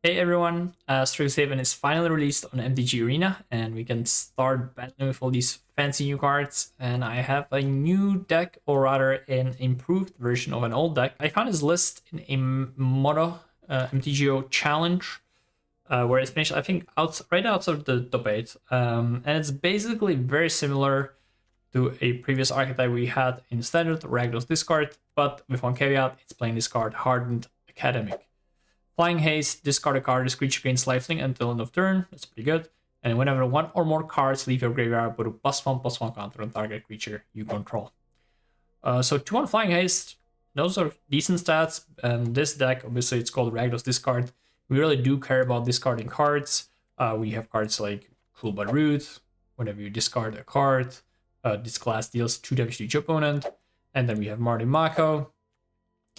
Hey everyone, Strixhaven is finally released on MTG Arena, and we can start battling with all these fancy new cards. And I have a new deck, or rather, an improved version of an old deck. I found this list in a Mono MTGO challenge, where it finished, I think, right outside the top 8. And it's basically very similar to a previous archetype we had in Standard, Rakdos discard, but with one caveat: it's playing this card, Hardened Academic. Flying Haste, discard a card, this creature gains lifelink until end of turn. That's pretty good. And whenever one or more cards leave your graveyard, put a +1/+1 counter on target creature you control. So 2-1 Flying Haste, those are decent stats. And this deck, obviously, it's called Rakdos Discard. We really do care about discarding cards. We have cards like Cruel by Root. Whenever you discard a card, this class deals 2 damage to each opponent. And then we have Marty Mako.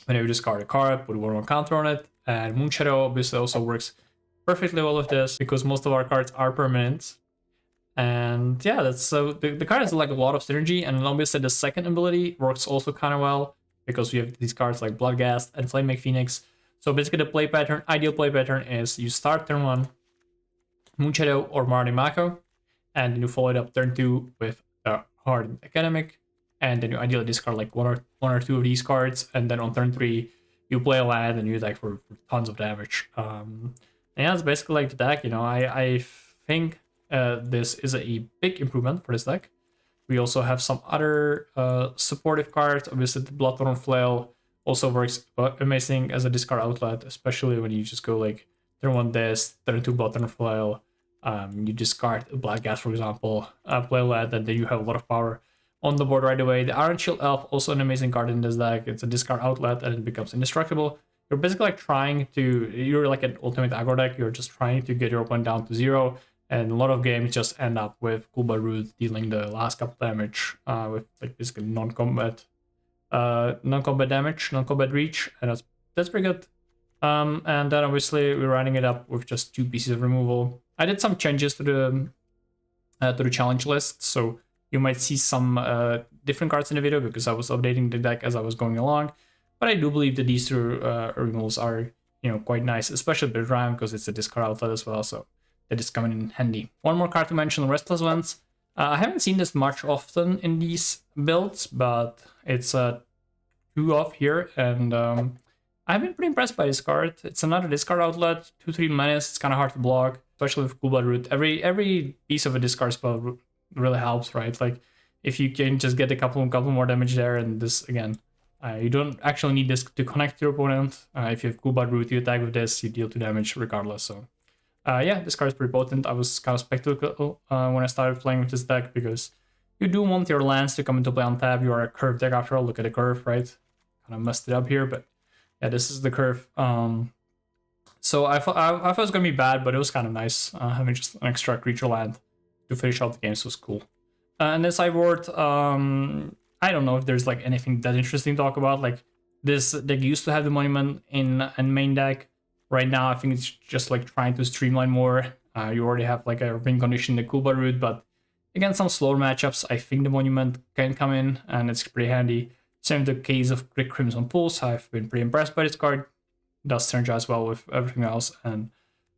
Whenever you discard a card, put a 1/1 counter on it. And Moonshadow obviously also works perfectly well with this because most of our cards are permanent. And yeah, that's so the card has like a lot of synergy, and obviously the second ability works also kind of well because we have these cards like Bloodghast and Flamewake Phoenix. So basically the play pattern, ideal play pattern is you start turn 1, Moonshadow or Marty Mako, and then you follow it up turn 2 with Hardened Academic, and then you ideally discard like one or two of these cards, and then on turn 3 you play a land and you attack for tons of damage. And yeah, that's basically like the deck. I think this is a big improvement for this deck. We also have some other supportive cards. Obviously, the Bloodthorn Flail also works amazing as a discard outlet, especially when you just go like turn 1 this, turn 2 Bloodthorn Flail. You discard Blackgas, for example, play a land, and then you have a lot of power on the board right away. The Iron Shield Elf, also an amazing card in this deck. It's a discard outlet and it becomes indestructible. You're basically like you're like an ultimate aggro deck. You're just trying to get your opponent down to 0. And a lot of games just end up with Kulba Root dealing the last couple damage with like basically non-combat damage, non-combat reach. And that's pretty good. And then obviously we're running it up with just 2 pieces of removal. I did some changes to the challenge list, so you might see some different cards in the video because I was updating the deck as I was going along. But I do believe that these 2 removals are quite nice, especially with Ram because it's a discard outlet as well, so that is coming in handy. One more card to mention, Restless Ones. I haven't seen this much often in these builds, but it's 2 off here, and I've been pretty impressed by this card. It's another discard outlet, 2/3 menace. It's kind of hard to block, especially with Kulba Root. Every piece of a discard spell really helps, right? Like if you can just get a couple more damage there, and this again, you don't actually need this to connect to your opponent. If you have Kulba Root, you attack with this, you deal 2 damage regardless. So yeah, this card is pretty potent. I was kind of skeptical when I started playing with this deck because you do want your lands to come into play on tab. You are a curve deck after all. Look at the curve, right? Kind of messed it up here, but yeah, this is the curve. So I thought it was gonna be bad, but it was kind of nice having just an extra creature land to finish out the game. So it was cool. And then sideboard, I don't know if there's like anything that interesting to talk about. Like this deck used to have the monument in main deck. Right now, I think it's just like trying to streamline more. You already have like a ring condition, the Kulba Root, but against some slower matchups, I think the monument can come in and it's pretty handy. Same with the case of Crimson Pulse. I've been pretty impressed by this card. It does synergize well with everything else, and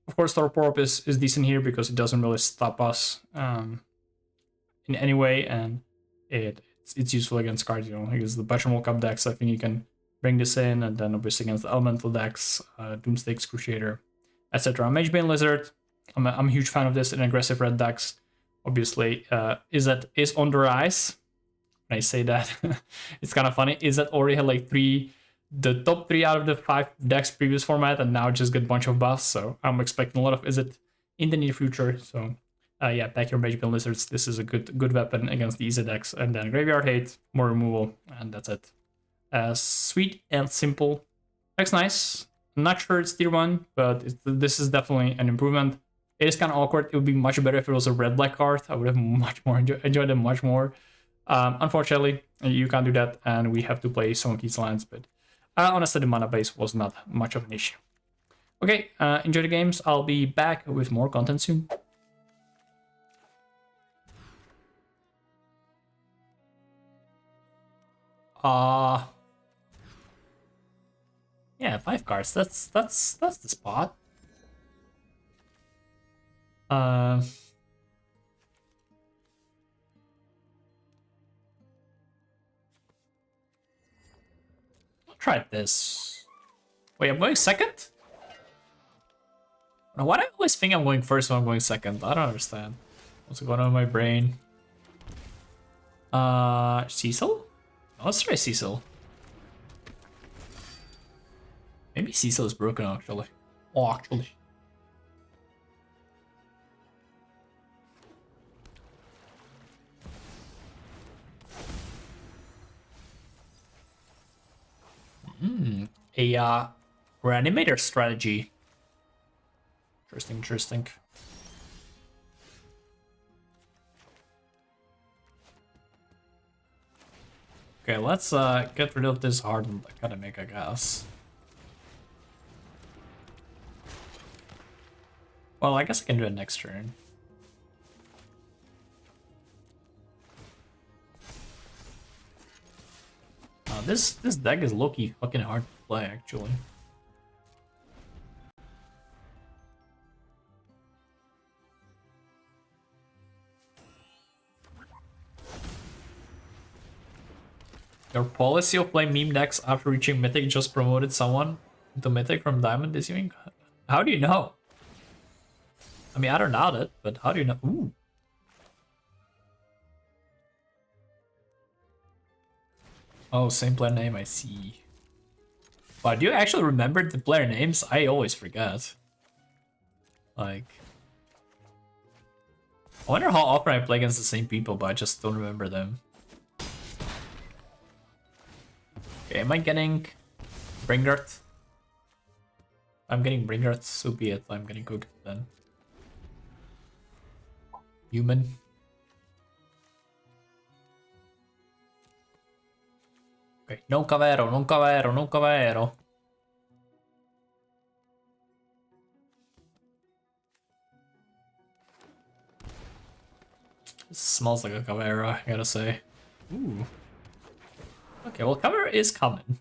of course, Torpor is decent here because it doesn't really stop us in any way, and it's useful against cards. Against the Butchermole Cup decks, I think you can bring this in, and then obviously against the Elemental decks, Doomsday Excruciator, etc. Magebane Lizard, I'm a huge fan of this in aggressive red decks. Obviously, is on the rise. When I say that, it's kind of funny. Is that already had like the top 3 out of the 5 decks previous format, and now just get a bunch of buffs. So I'm expecting a lot of Izzet in the near future. So yeah, back your Magebane Lizards. This is a good weapon against the Izzet decks. And then Graveyard Hate, more removal, and that's it. Sweet and simple. Deck's nice. I'm not sure it's tier 1, but this is definitely an improvement. It is kind of awkward. It would be much better if it was a red-black card. I would have much more enjoyed it much more. Unfortunately, you can't do that, and we have to play some of these lands, but honestly, the mana base was not much of an issue. Okay, enjoy the games. I'll be back with more content soon. Yeah, 5 cards. That's the spot. Uh, I'll try this. Wait, I'm going second? Why do I always think I'm going first when I'm going second? I don't understand. What's going on in my brain? Cecil? Oh, let's try Cecil. Maybe Cecil is broken actually. Oh, actually. A Reanimator strategy. Interesting, interesting. Okay, let's get rid of this hardened academic, I guess. Well, I guess I can do it next turn. This deck is low-key fucking hard to play, actually. Your policy of playing meme decks after reaching Mythic just promoted someone into Mythic from Diamond this evening? How do you know? I mean, I don't doubt it, but how do you know? Ooh. Oh, same player name, I see. Wow, do you actually remember the player names? I always forget. Like... I wonder how often I play against the same people, but I just don't remember them. Okay, am I getting... Bringart? I'm getting Bringart, so be it. I'm getting cooked then. Human. Okay, non cavero, non cavero, non cavero. This smells like a cavera, I gotta say. Ooh. Okay, well, cavera is coming.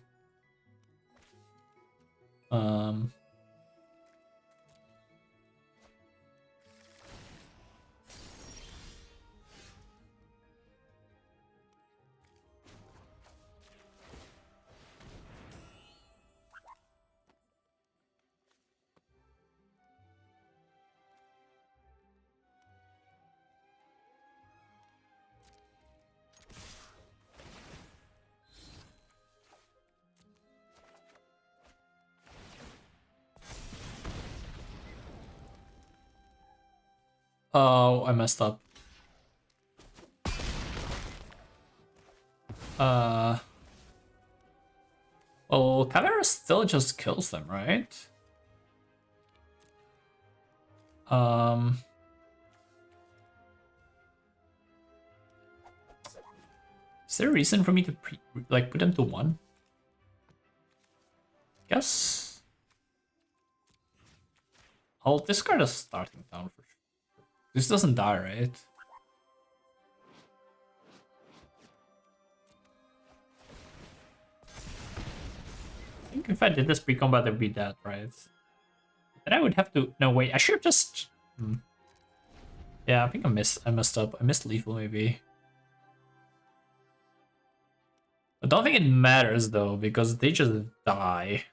Oh, I messed up. Well, cavera still just kills them, right? Is there a reason for me to put them to 1? Guess I'll discard a starting town for sure. This doesn't die, right? I think if I did this pre-combat, it'd be dead, right? Then I would have to. No, wait. I should have just. Yeah, I think I messed up. I missed lethal maybe. I don't think it matters though because they just die.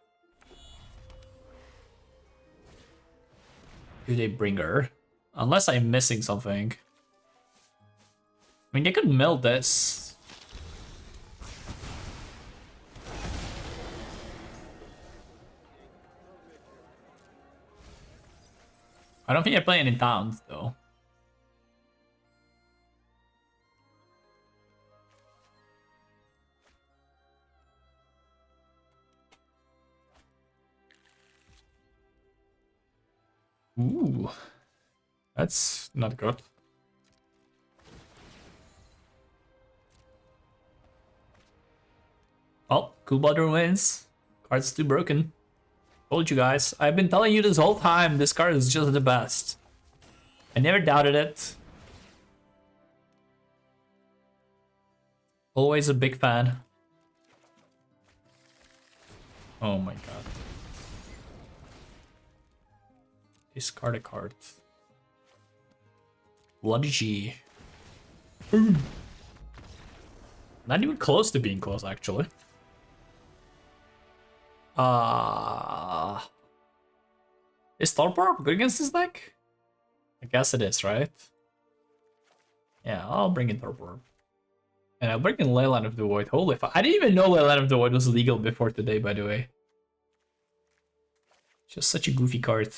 Do they bring her? Unless I'm missing something. I mean, they could mill this. I don't think I play any towns though. Ooh, that's not good. Well, Cool Butter wins. Card's too broken. Told you guys. I've been telling you this whole time. This card is just the best. I never doubted it. Always a big fan. Oh my god. Discard a card. Bloody G. Not even close to being close, actually. Is Thorpor good against this deck? I guess it is, right? Yeah, I'll bring in Thorpor. And I'll bring in Leyline of the Void. Holy fuck. I didn't even know Leyline of the Void was legal before today, by the way. Just such a goofy card.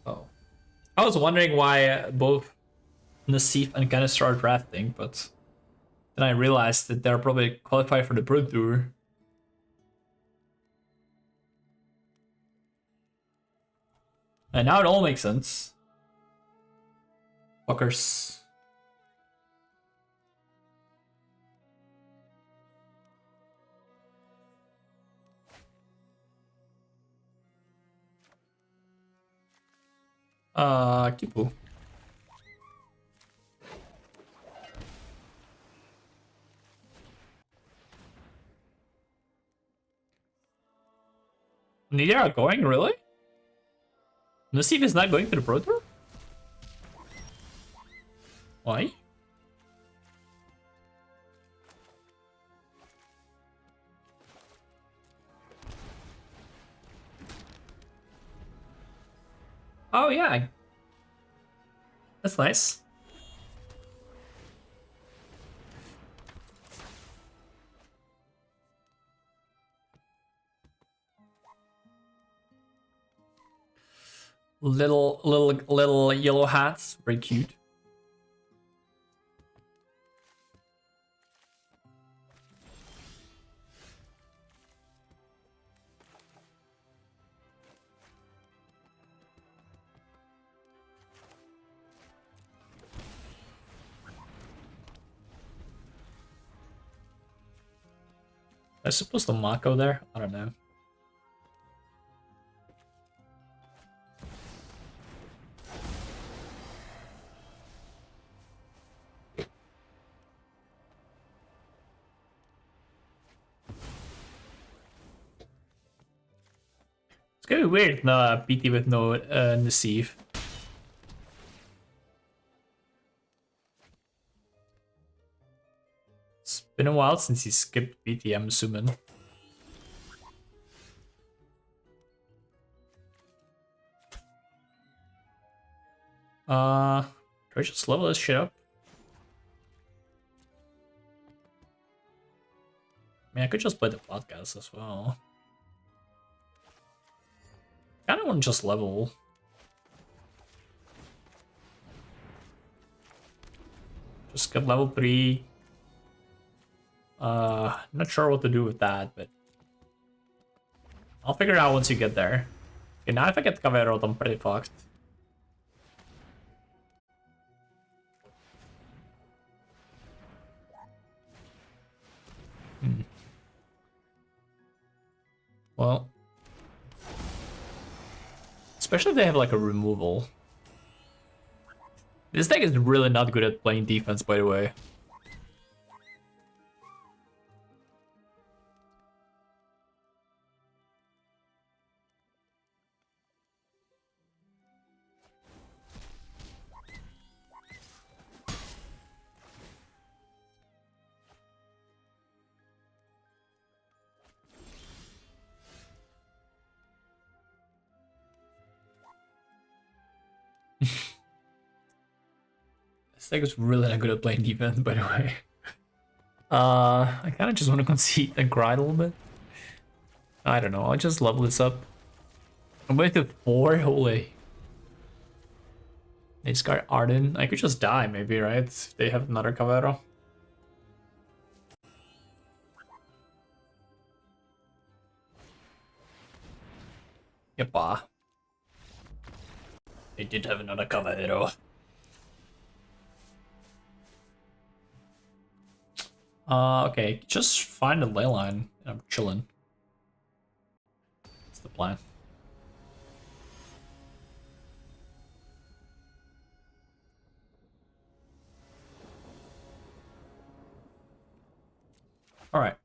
Oh. I was wondering why both Nassif and Kenneth started drafting, but then I realized that they're probably qualified for the Pro Tour. And now it all makes sense. Fuckers. Kipu. Neither are going, really? Nassif is not going to the Pro Tour? Why? Oh yeah. That's nice. Little yellow hats, very cute. I suppose the Mako there? I don't know. It's gonna be weird, no PT with no Nassif. It's been a while since he skipped PT, I'm assuming. Do I just level this shit up? I mean, I could just play the podcast as well. I kinda want to just level. Just get level 3. Not sure what to do with that, but I'll figure it out once you get there. Okay, now if I get Cavero, I'm pretty fucked. Well, especially if they have like a removal. This deck is really not good at playing defense, by the way. This deck is really not good at playing defense, by the way. I kind of just want to concede and grind a little bit. I don't know, I'll just level this up. I'm waiting to 4, holy. They discard Arden. I could just die, maybe, right? If they have another Cavero. Yeppa. They did have another Cavero. Okay, just find a ley line and I'm chilling. That's the plan. Alright.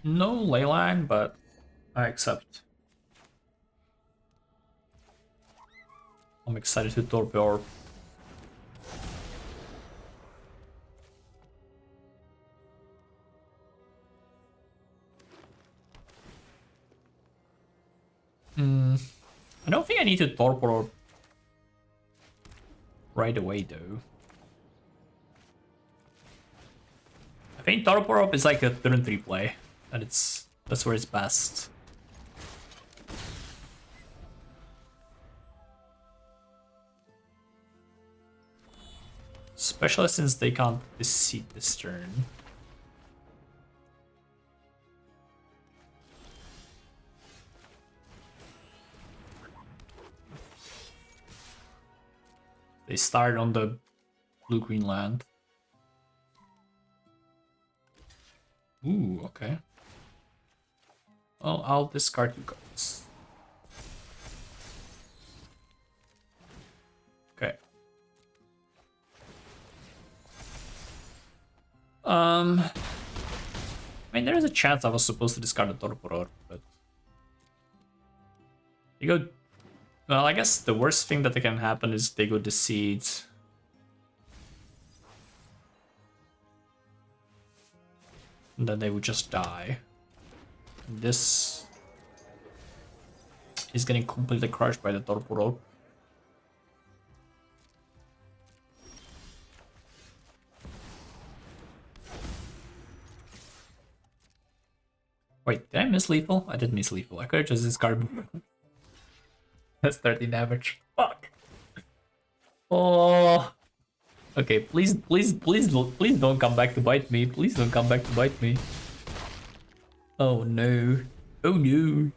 No ley line, but I accept. I'm excited to torpedo. I don't think I need to torpedo right away though. I think torpedo is like a turn 3 play, and that's where it's best. Especially since they can't deceive this turn. They start on the blue-green land. Ooh, okay. Well, I'll discard 2 cards. Okay. I mean, there is a chance I was supposed to discard the Torpor, but you go. Well, I guess the worst thing that can happen is they go Deceit. And then they would just die. This is getting completely crushed by the Torpor. Wait, did I miss lethal? I did miss lethal. I could have just discarded. That's 13 damage. Fuck. Oh. Okay, please don't come back to bite me. Please don't come back to bite me. Oh no. Oh no.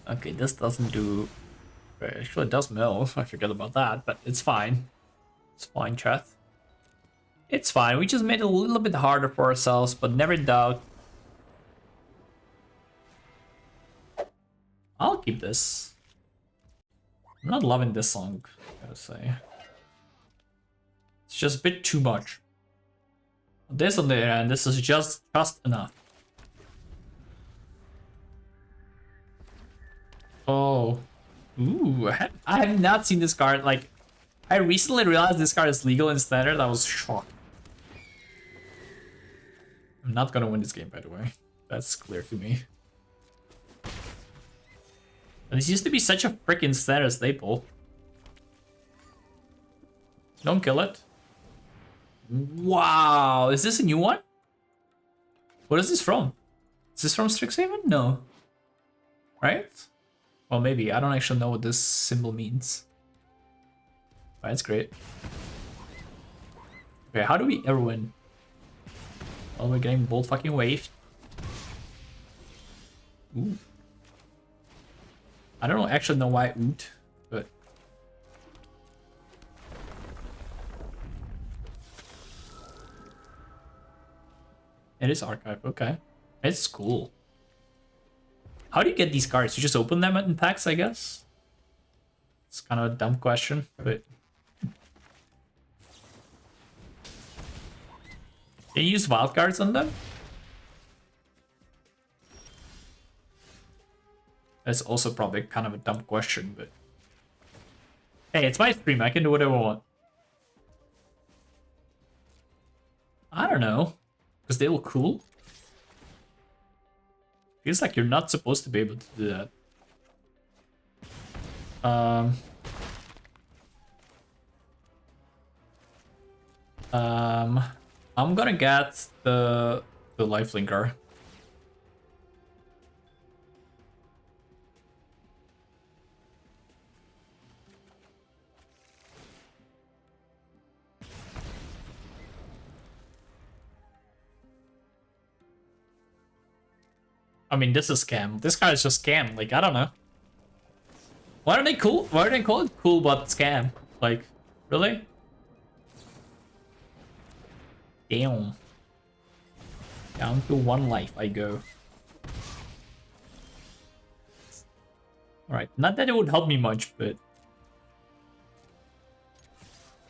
Okay, this doesn't do. Actually, it does mill. I forgot about that, but it's fine. It's fine, chat. It's fine. We just made it a little bit harder for ourselves, but never doubt. I'll keep this. I'm not loving this song, I gotta say. It's just a bit too much. This on the other hand, this is just enough. Oh. Ooh, I have not seen this card. Like, I recently realized this card is legal in Standard. I was shocked. I'm not gonna win this game, by the way. That's clear to me. And this used to be such a freaking Standard staple. Don't kill it. Wow, is this a new one? What is this from? Is this from Strixhaven? No. Right? Well, maybe. I don't actually know what this symbol means. Alright, that's great. Okay, how do we ever win? Oh, we're getting bolt fucking waved. Ooh. I don't actually know why oot, but it is archive. Okay, it's cool. How do you get these cards? You just open them in packs, I guess. It's kind of a dumb question, but can you use wild cards on them? That's also probably kind of a dumb question, but hey, it's my stream. I can do whatever I want. I don't know, because they look cool. Feels like you're not supposed to be able to do that. I'm gonna get the lifelinker. I mean, this is scam. This guy is just scam. Like, I don't know. Why are they cool? Why are they called cool but scam? Like, Really? Damn. Down to 1 life I go. Alright, not that it would help me much, but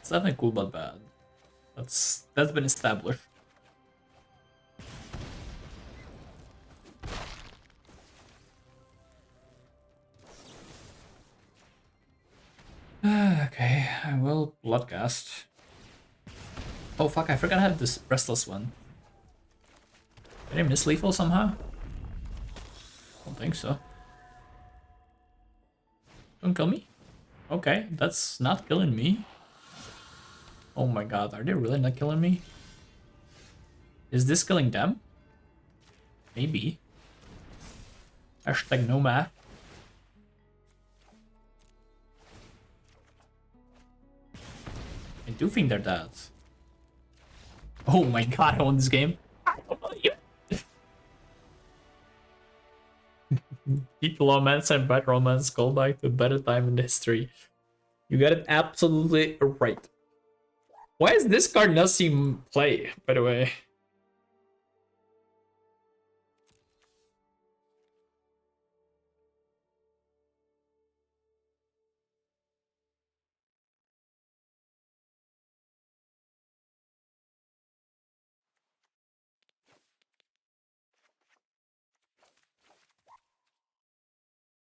it's definitely cool but bad. That's been established. Okay, I will bloodcast. Oh fuck, I forgot I have this restless one. Did I miss lethal somehow? Don't think so. Don't kill me? Okay, that's not killing me. Oh my god, are they really not killing me? Is this killing them? Maybe. Hashtag no math. I do think they're dead. Oh my god, I won this game. I don't believe it. Deep romance and bad romance call back to a better time in history. You got it absolutely right. Why is this card not seem play, by the way?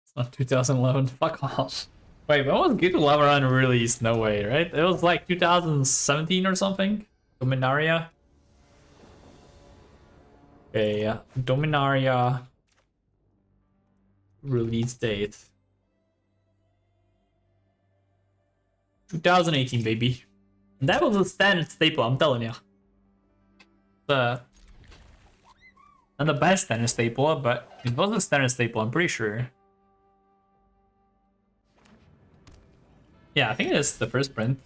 It's not 2011, fuck off. Wait, when was Guild Lava Run released? No way, right? It was like 2017 or something? Dominaria? Okay, yeah. Dominaria release date. 2018, baby. And that was a standard staple, I'm telling you. Not the best standard staple, but it was a standard staple, I'm pretty sure. Yeah, I think it is the first print.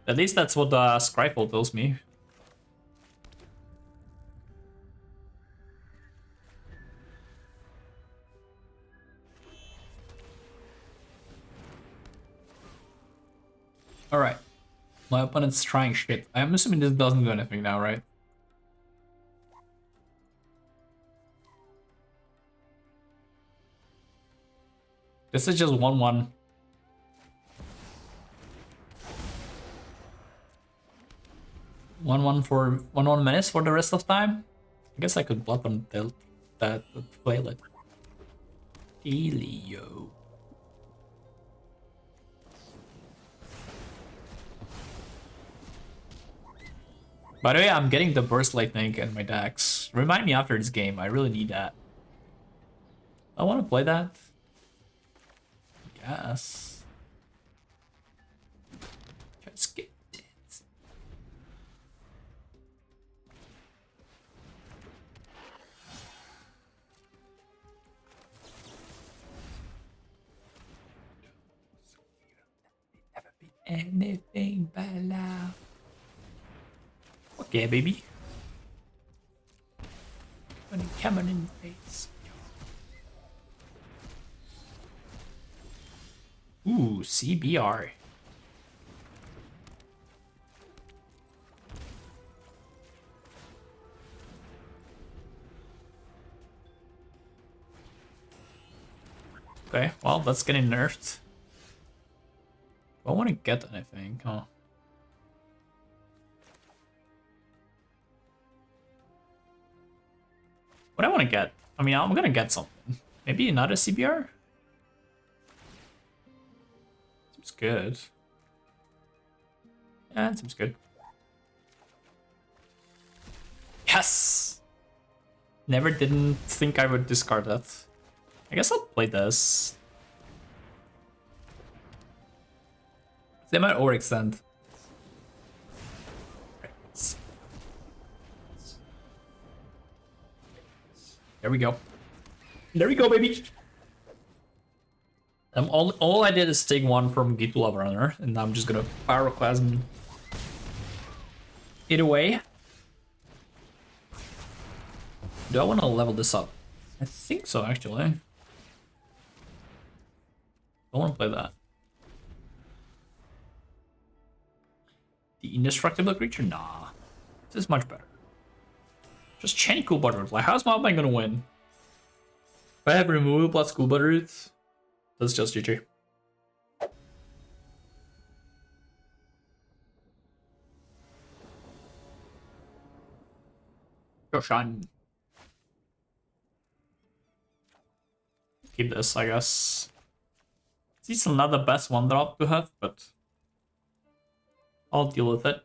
At least that's what the Scryfall tells me. Alright. My opponent's trying shit. I'm assuming this doesn't do anything now, right? This is just 1-1. 1-1 for 1-1 minutes for the rest of time. I guess I could block on that flail it. Elio. By the way, I'm getting the burst lightning in my decks. Remind me after this game. I really need that. I want to play that. Yes. Just get it. Never be anything but love. Okay, baby. When coming in the face. Ooh, CBR. Okay, well, that's getting nerfed. Do I want to get anything? Oh. What I want to get? I mean, I'm gonna get something. Maybe another CBR? Seems good. Yeah, it seems good. Yes! Never didn't think I would discard that. I guess I'll play this. They might overextend. There we go. There we go, baby. All I did is take one from Gate Lava Runner, and I'm just gonna Pyroclasm it away. Do I want to level this up? I think so, actually. I want to play that. The indestructible creature? Nah. This is much better. Just chain cool butter. Like, how's my opponent gonna win? If I have removal plus cool butter, that's just GG. Goshan. Keep this, I guess. It's still not the best one drop to have, but I'll deal with it.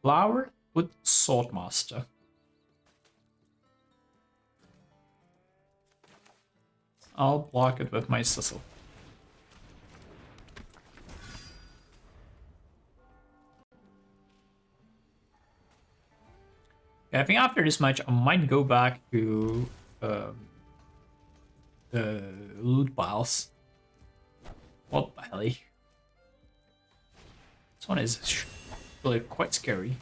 Flower with Swordmaster. I'll block it with my sizzle. Yeah, I think after this match, I might go back to the loot piles. What the hell? This one is really quite scary.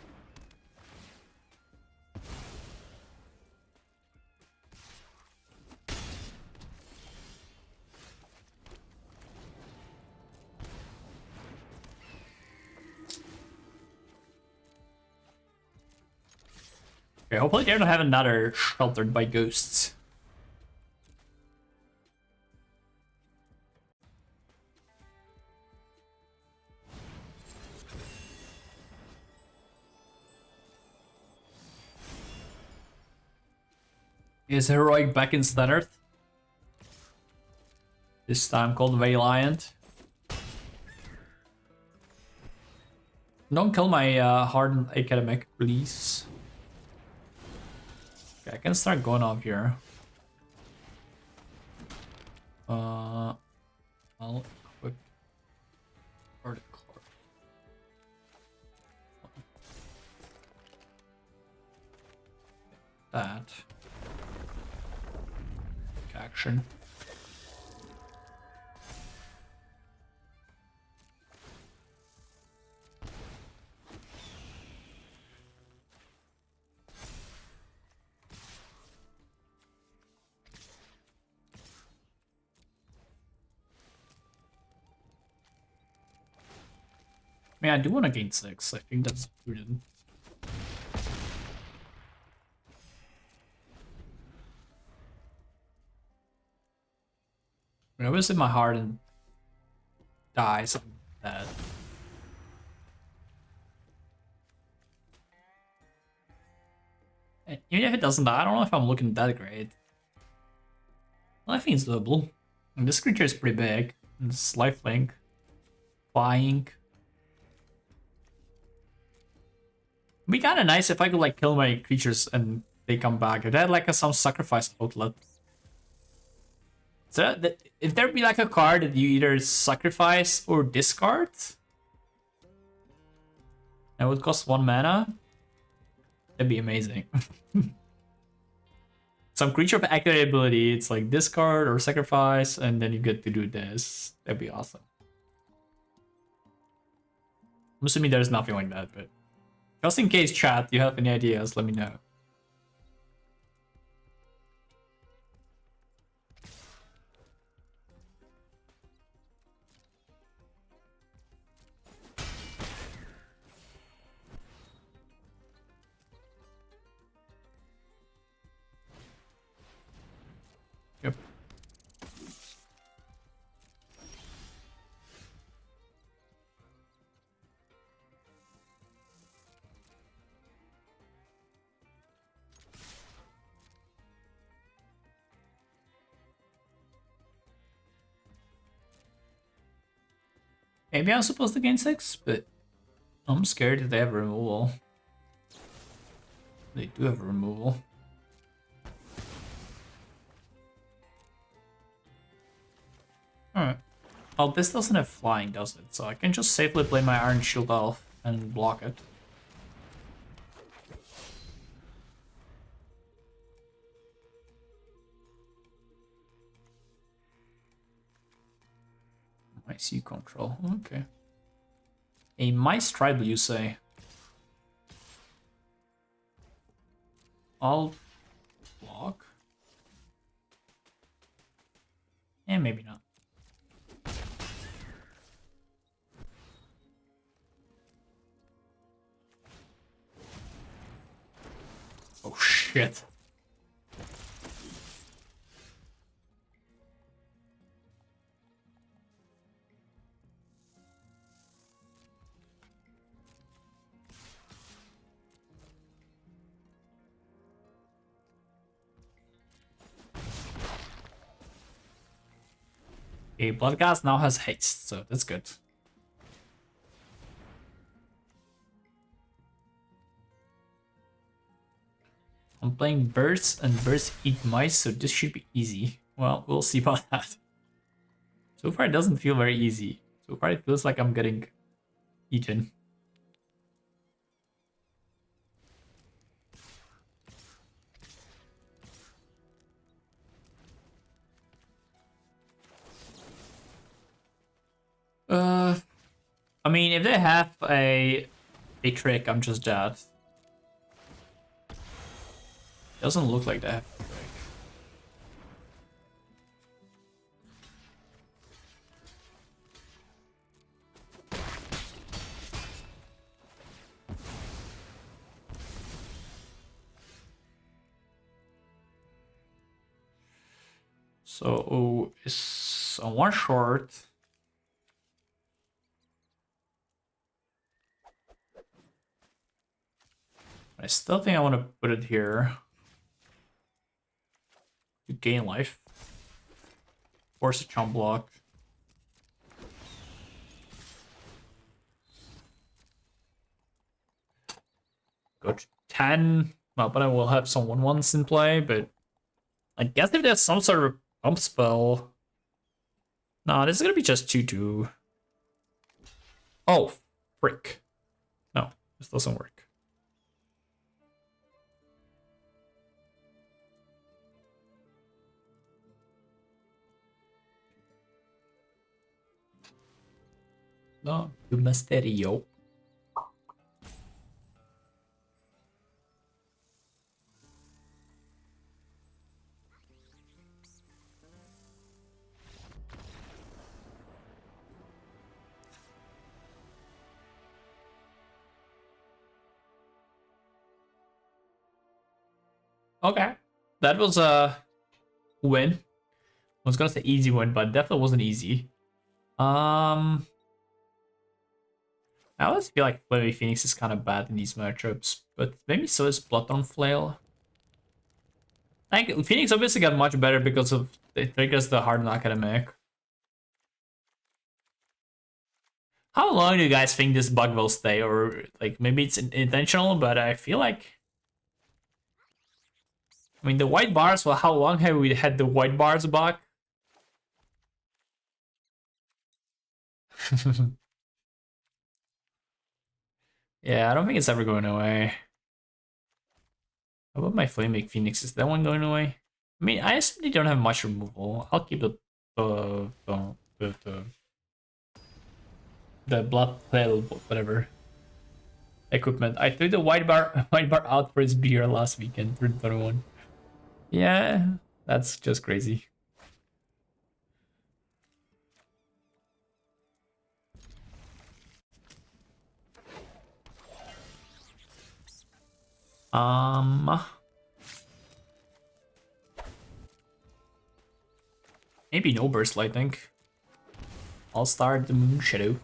Okay, hopefully they don't have another sheltered by ghosts. Is Heroic back in standard? This time called Valiant. Don't kill my hardened academic, please. Okay, I can start going off here. I'll equip vertical. That. Action. I mean, I do want to gain 6. I think that's prudent. I mean, obviously my heart and dies on that. And even if it doesn't die, I don't know if I'm looking that great. Well, I think it's doable. And this creature is pretty big. It's lifelink. Flying. It'd be kind of nice if I could like kill my creatures and they come back. If they had like some sacrifice outlet. So if there be like a card that you either sacrifice or discard, that would cost 1 mana, that'd be amazing. Some creature of accurate ability, it's like discard or sacrifice, and then you get to do this. That'd be awesome. I'm assuming there's nothing like that, but just in case, chat, you have any ideas, let me know. Yep. Maybe I'm supposed to gain 6, but I'm scared that they have removal. They do have removal. Alright. Well, this doesn't have flying, does it? So I can just safely play my Iron Shield Elf and block it. IC control. Okay. A mice tribal, you say? I'll block. And maybe not. Oh shit. Okay, Bloodghast now has haste, so that's good. I'm playing birds and birds eat mice, so this should be easy. Well, we'll see about that. So far it doesn't feel very easy. So far it feels like I'm getting eaten. I mean, if they have a trick, I'm just dead. Doesn't look like they have a trick. So it's on one short. I still think I want to put it here to gain life. Force a chump block. Go to 10. Well, but I will have some 1/1s in play, but I guess if there's some sort of pump spell. Nah, this is gonna be just 2/2. Oh, frick. No, this doesn't work. No, the Mysterio. Okay, that was a win. I was gonna say easy win, but definitely wasn't easy. I always feel like maybe Phoenix is kind of bad in these matchups, but maybe so is Bloodthorn Flail. I think Phoenix obviously got much better because of the triggers the hard not gonna make. How long do you guys think this bug will stay? Or like maybe it's intentional, but I feel like, I mean, the white bars, well, how long have we had the white bars bug? Yeah, I don't think it's ever going away. How about my Flaming Phoenix? Is that one going away? I mean, I simply don't have much removal. I'll keep the blood flail, whatever equipment. I threw the white bar out for its beer last weekend for the one. Yeah, that's just crazy. Maybe no burst lightning. I'll start the Moon Shadow.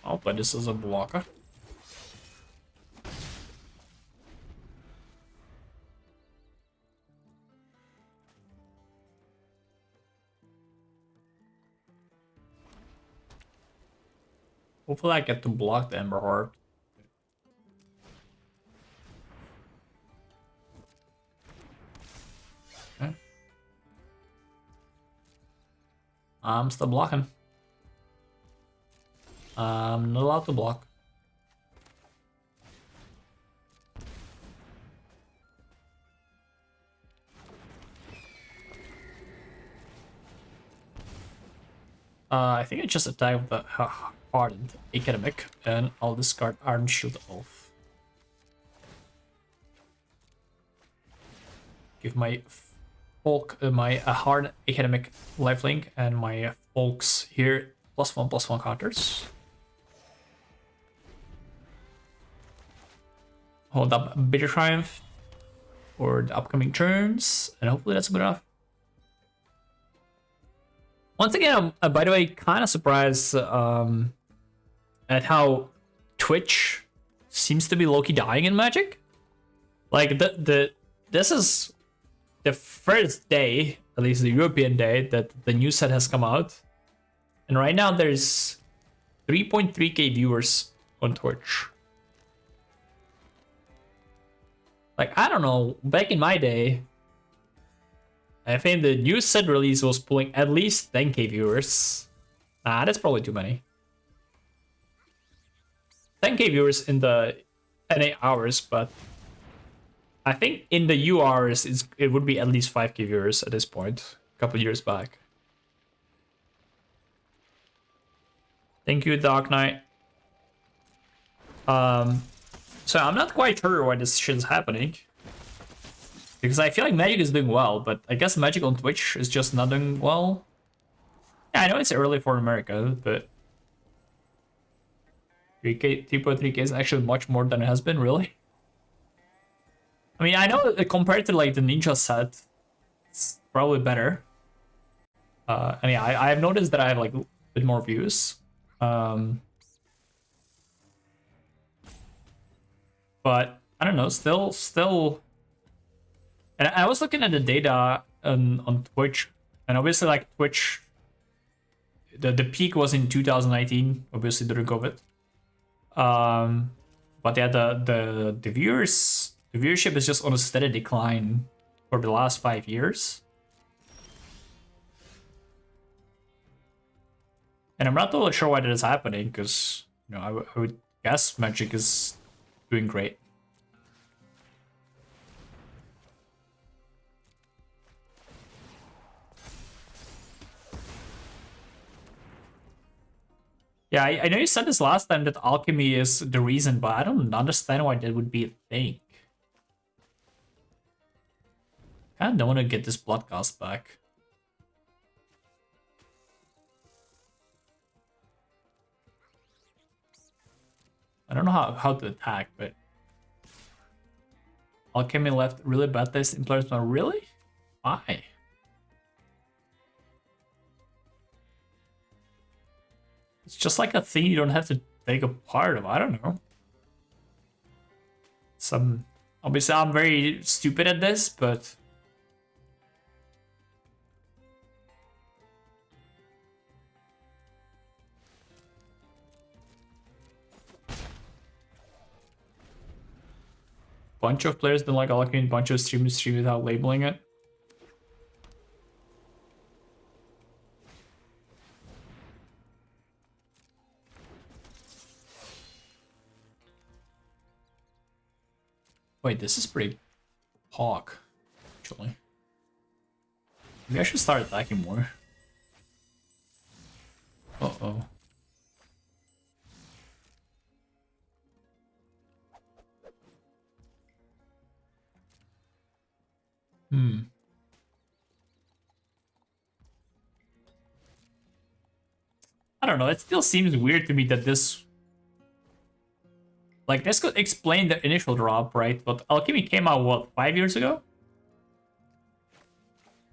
I'll play this as a blocker. Hopefully I get to block the Ember Heart. Okay. I'm still blocking. I'm not allowed to block. I think I just attack with the hardened academic, and I'll discard Iron Shield off. Give my folk my hard academic lifelink and my folks here +1/+1 counters. Hold up Bitter Triumph for the upcoming turns, and hopefully that's good enough. Once again, I'm by the way kind of surprised at how Twitch seems to be low-key dying in Magic. Like this is the first day, at least the European day, that the new set has come out, and right now there's 3.3k viewers on Twitch. Like, I don't know, back in my day, I think the new set release was pulling at least 10k viewers. Nah, that's probably too many. 10k viewers in the NA hours, but I think in the U hours it would be at least 5k viewers at this point, a couple years back. Thank you, Dark Knight. So I'm not quite sure why this shit is happening. Because I feel like Magic is doing well, but I guess Magic on Twitch is just not doing well. Yeah, I know it's early for America, but 3.3k is actually much more than it has been, really. I mean, I know compared to like the Ninja set, it's probably better. I mean, I've noticed that I have like a bit more views. But I don't know, still. And I was looking at the data on Twitch, and obviously like Twitch, the peak was in 2019, obviously during COVID. But yeah, the viewership is just on a steady decline for the last 5 years. And I'm not totally sure why that is happening, because you know I would guess Magic is doing great. Yeah, I know you said this last time that alchemy is the reason, but I don't understand why that would be a thing. I don't want to get this blood cost back. I don't know how to attack, but alchemy left really bad taste in players. Really? Why? It's just like a thing you don't have to take apart of. I don't know. Obviously I'm very stupid at this, but bunch of players don't like alchemy, bunch of streamers stream without labeling it. Wait, this is pretty hawk, actually. Maybe I should start attacking more. Uh-oh. I don't know, it still seems weird to me that this... Like, this could explain the initial drop, right? But Alchemy came out, what, 5 years ago?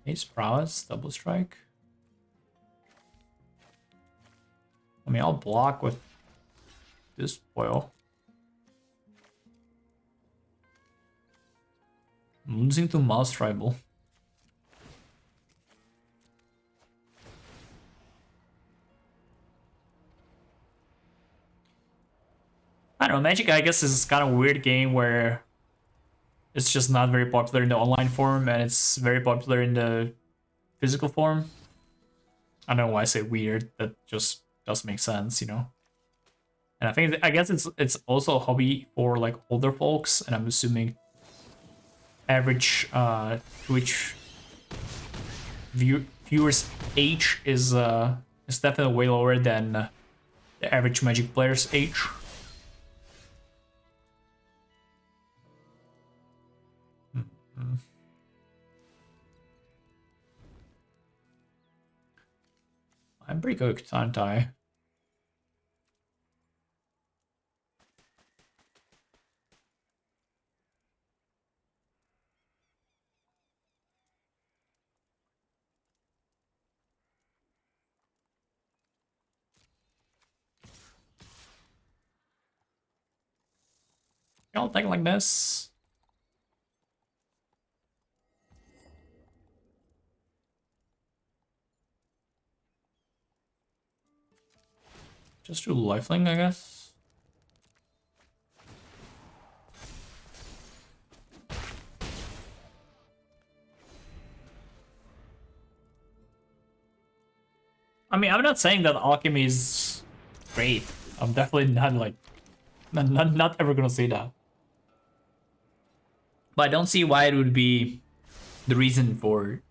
Ace Prowess, Double Strike. I mean, I'll block with this foil. I'm losing to Mouse Tribal. I don't know, Magic, I guess, is kind of a weird game where it's just not very popular in the online form and it's very popular in the physical form. I don't know why I say weird. That just does make sense, you know. And I guess it's also a hobby for like older folks, and I'm assuming average Twitch viewers age is definitely way lower than the average Magic player's age. I'm pretty good, aren't I? I'll take like this. Just do lifelink, I guess. I mean, I'm not saying that alchemy is great. I'm definitely not like not ever gonna say that. But I don't see why it would be the reason for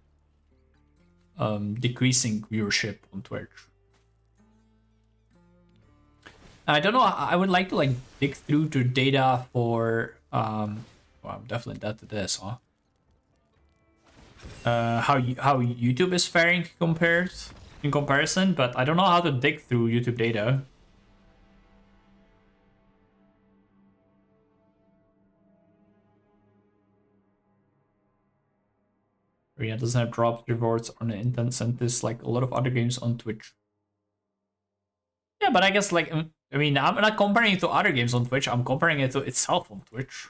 decreasing viewership on Twitch. I don't know. I would like to like dig through to data for well, I'm definitely dead to this, huh? How YouTube is faring in comparison, but I don't know how to dig through YouTube data. Arena doesn't have drops rewards on the intense incentives like a lot of other games on Twitch. Yeah, but I guess like I mean I'm not comparing it to other games on Twitch. I'm comparing it to itself on Twitch.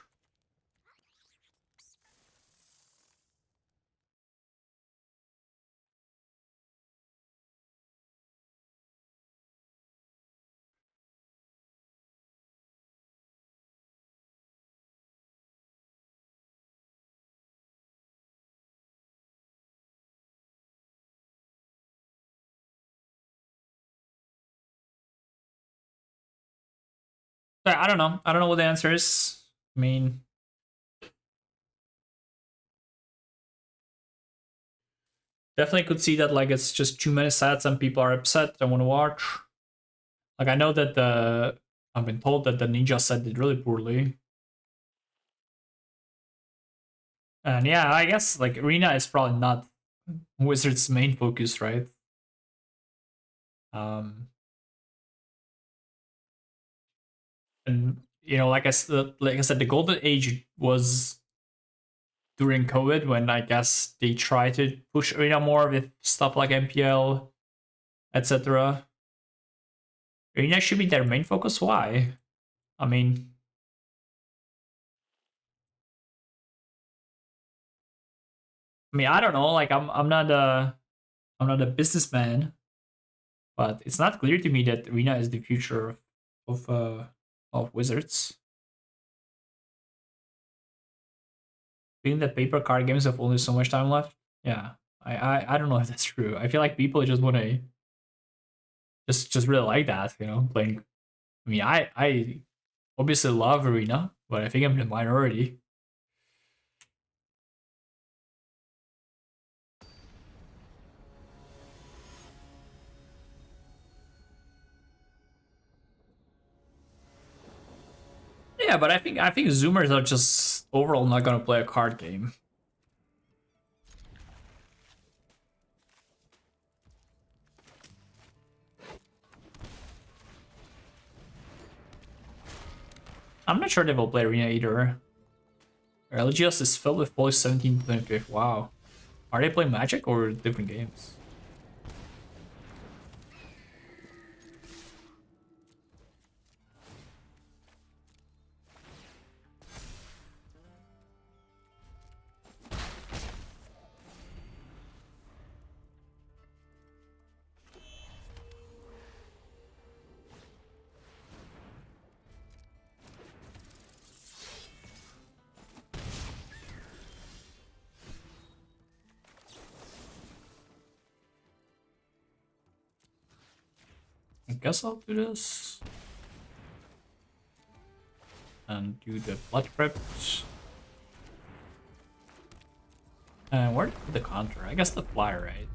But I don't know. I don't know what the answer is. I mean, definitely could see that like it's just too many sets and people are upset. Don't want to watch. Like I know that I've been told that the Ninja set did really poorly. And yeah, I guess like Arena is probably not Wizards' main focus, right? And you know, like I said, the golden age was during COVID when I guess they tried to push Arena more with stuff like MPL, etc. Arena should be their main focus. Why? I mean, I don't know. Like I'm not a businessman, but it's not clear to me that Arena is the future of Wizards. Being that paper card games have only so much time left. Yeah, I don't know if that's true. I feel like people just want to just really like that, you know, playing. I mean, I obviously love Arena, but I think I'm the minority. Yeah, but I think Zoomers are just overall not gonna play a card game. I'm not sure they will play Arena either. LGS is filled with boys 17 to 25. Wow. Are they playing Magic or different games? guess I'll do this. And do the Blood Crypt. And where did the counter? I guess the flyer, right?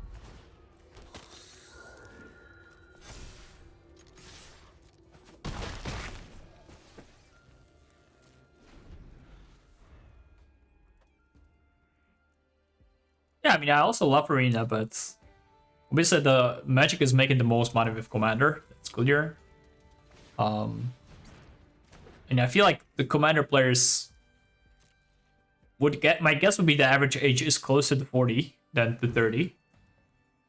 Yeah, I mean, I also love Arena, but obviously the Magic is making the most money with Commander. It's clear. And I feel like the Commander players would get, my guess would be the average age is closer to 40 than to 30.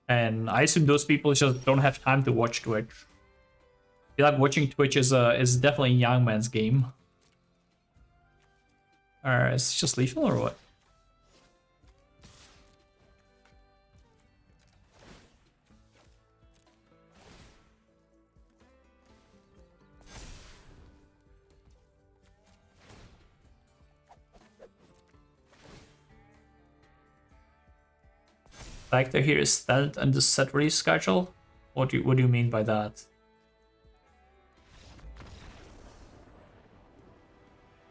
And I assume those people just don't have time to watch Twitch. I feel like watching Twitch is definitely a young man's game. Alright, is it just lethal or what? Factor here is standard and the set release schedule? What do you mean by that?